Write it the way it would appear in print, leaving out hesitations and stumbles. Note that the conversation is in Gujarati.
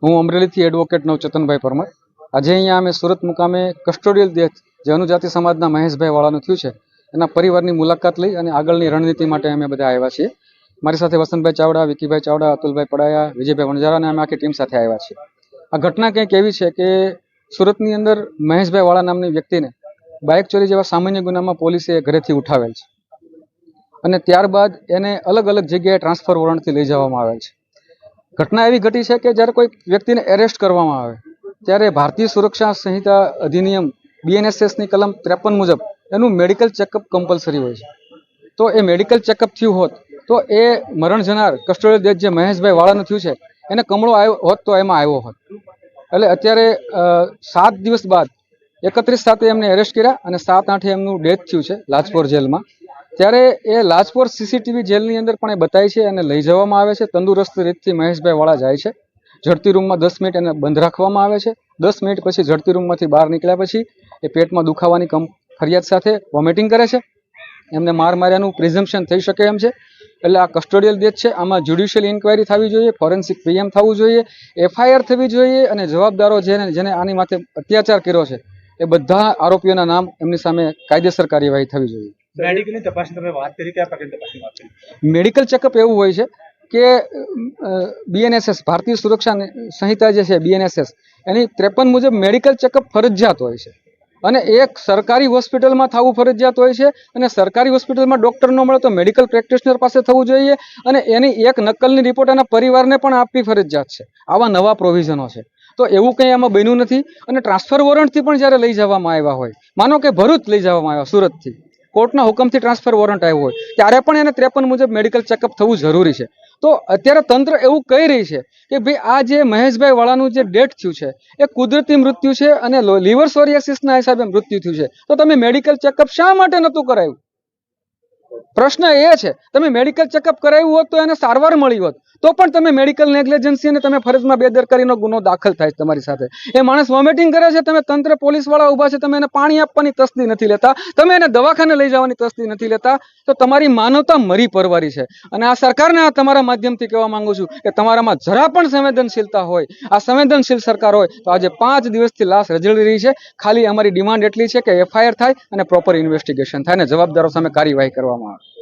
હું અમરેલીથી એડવોકેટ નવચેતનભાઈ પરમાર. આજે અહીંયા અમે સુરત મુકામે કસ્ટોડિયલ ડેથ જે અનુજાતિ સમાજના મહેશભાઈ વાળાનું થયું છે એના પરિવારની મુલાકાત લઈ અને આગળની રણનીતિ માટે અમે બધા આવ્યા છીએ. મારી સાથે વસંતભાઈ ચાવડા, વિકીભાઈ ચાવડા, અતુલભાઈ પડાયા, વિજયભાઈ વણજારા અને અમે આખી ટીમ સાથે આવ્યા છીએ. આ ઘટના કંઈક એવી છે કે સુરતની અંદર મહેશભાઈ વાળા નામની વ્યક્તિને બાઇક ચોરી જેવા સામાન્ય ગુનામાં પોલીસે ઘરેથી ઉઠાવેલ છે અને ત્યારબાદ એને અલગ અલગ જગ્યાએ ટ્રાન્સફર વોરંટથી લઈ જવામાં આવેલ છે. ઘટના એવી ઘટી છે કે જ્યારે કોઈ વ્યક્તિને એરેસ્ટ કરવામાં આવે ત્યારે ભારતીય સુરક્ષા સંહિતા અધિનિયમ BNSSની કલમ 53 મુજબ એનું મેડિકલ ચેકઅપ કમ્પલસરી હોય છે. તો એ મેડિકલ ચેકઅપ થયું હોત તો એ મરણ જનાર કસ્ટોડિયલ ડેથ જે મહેશભાઈ વાળાનું થયું છે એને કમળો આવ્યો હોત તો એમાં આવ્યો હોત. એટલે અત્યારે 7 દિવસ બાદ 31/7 એમને એરેસ્ટ કર્યા અને 7/8 એમનું ડેથ થયું છે લાજપોર જેલમાં. ત્યારે એ લાજપોર CCTV જેલની અંદર પણ એ બતાય છે અને લઈ જવામાં આવે છે. તંદુરસ્ત રીતથી મહેશભાઈ વાળા જાય છે. ઝડપી રૂમમાં 10 મિનિટ એને બંધ રાખવામાં આવે છે. 10 મિનિટ પછી ઝડપી રૂમમાંથી બહાર નીકળ્યા પછી એ પેટમાં દુખાવાની ફરિયાદ સાથે વોમિટિંગ કરે છે. એમને માર્યાનું પ્રિઝમ્પશન થઈ શકે એમ છે. એટલે આ કસ્ટોડિયલ ડેથ છે. આમાં જ્યુડિશિયલ ઇન્ક્વાયરી થવી જોઈએ, ફોરેન્સિક PM થવું જોઈએ, FIR થવી જોઈએ અને જવાબદારો જેને આની માથે અત્યાચાર કર્યો છે એ બધા આરોપીઓના નામ એમની સામે કાયદેસર કાર્યવાહી થવી જોઈએ. મેડિકલની તપાસની તમે વાત કરી, કયા પ્રકારની તપાસની વાત કરી? મેડિકલ ચેકઅપ એવું હોય છે કે BNSS ભારતીય સુરક્ષા સંહિતા જે છે BNSS એની 53 મુજબ મેડિકલ ચેકઅપ ફરજિયાત હોય છે અને એક સરકારી હોસ્પિટલમાં થવું ફરજિયાત હોય છે અને સરકારી હોસ્પિટલમાં ડૉક્ટર ન મળે તો મેડિકલ પ્રેક્ટિશનર પાસે થવું જોઈએ અને એની એક નકલની રિપોર્ટ એના પરિવારને પણ આપવી ફરજિયાત છે. આવા નવા પ્રોવિઝનો છે. તો એવું કંઈ આમાં બન્યું નથી અને ટ્રાન્સફર વોરંટથી પણ જ્યારે લઈ જવામાં આવ્યા હોય, માનો કે ભરૂચ લઈ જવામાં આવ્યા સુરતથી, કોર્ટના હુકમથી ટ્રાન્સફર વોરંટ આવ્યો હોય ત્યારે પણ એને 53 મુજબ મેડિકલ ચેકઅપ થવું જરૂરી છે. તો અત્યારે તંત્ર એવું કહી રહી છે કે ભાઈ આ જે મહેશભાઈ વાળાનું જે ડેથ થયું છે એ કુદરતી મૃત્યુ છે અને લીવર સોરિયાસિસના હિસાબે મૃત્યુ થયું છે. તો તમે મેડિકલ ચેકઅપ શા માટે નહોતું કરાયું? પ્રશ્ન એ છે. તમે મેડિકલ ચેકઅપ કરાવ્યું હોત તો એને સારવાર મળી હોત તો પણ તમે મેડિકલ નેગ્લિજન્સી અને તમે ફરજમાં બેદરકારીનો ગુનો દાખલ થાય તમારી સાથે. એ માણસ વોમિટિંગ કરે છે, તમે તંત્ર પોલીસવાળા ઊભા છે, તમે એને પાણી આપવાની તસ્દી નથી લેતા, તમે એને દવાખાને લઈ જવાની તસ્દી નથી લેતા, તો તમારી માનવતા મરી પરવારી છે. અને આ સરકારને આ તમારા માધ્યમથી કહેવા માંગુ છું કે તમારામાં જરા પણ સંવેદનશીલતા હોય, આ સંવેદનશીલ સરકાર હોય તો આજે 5 દિવસથી લાશ રજળી રહી છે. ખાલી અમારી ડિમાન્ડ એટલી છે કે FIR થાય અને પ્રોપર ઇન્વેસ્ટિગેશન થાય અને જવાબદારો સામે કાર્યવાહી કરવામાં આવે.